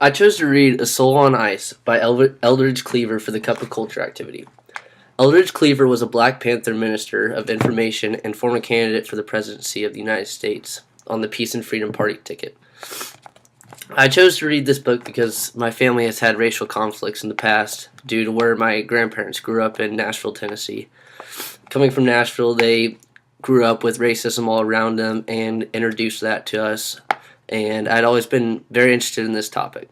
I chose to read A Soul on Ice by Eldridge Cleaver for the Cup of Culture activity. Eldridge Cleaver was a Black Panther Minister of Information and former candidate for the presidency of the United States on the Peace and Freedom Party ticket. I chose to read this book because my family has had racial conflicts in the past due to where my grandparents grew up in Nashville, Tennessee. Coming from Nashville, they grew up with racism all around them and introduced that to us, and I'd always been very interested in this topic.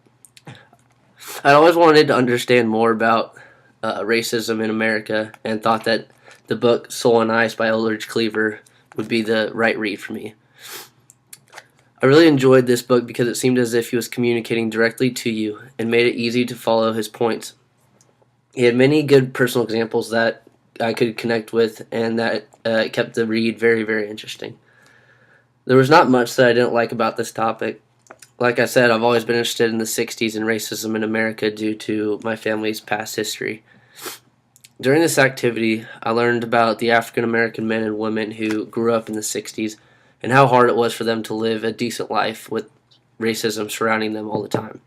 I'd always wanted to understand more about racism in America and thought that the book Soul on Ice by Eldridge Cleaver would be the right read for me. I really enjoyed this book because it seemed as if he was communicating directly to you and made it easy to follow his points. He had many good personal examples that I could connect with, and that kept the read very, very interesting. There was not much that I didn't like about this topic. Like I said, I've always been interested in the 60s and racism in America due to my family's past history. During this activity, I learned about the African American men and women who grew up in the 60s and how hard it was for them to live a decent life with racism surrounding them all the time.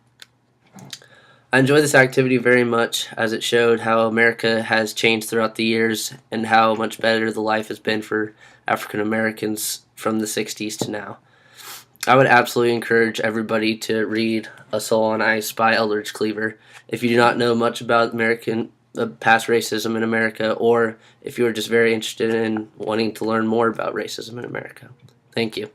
I enjoyed this activity very much as it showed how America has changed throughout the years and how much better the life has been for African Americans from the 60s to now. I would absolutely encourage everybody to read A Soul on Ice by Eldridge Cleaver if you do not know much about past racism in America, or if you are just very interested in wanting to learn more about racism in America. Thank you.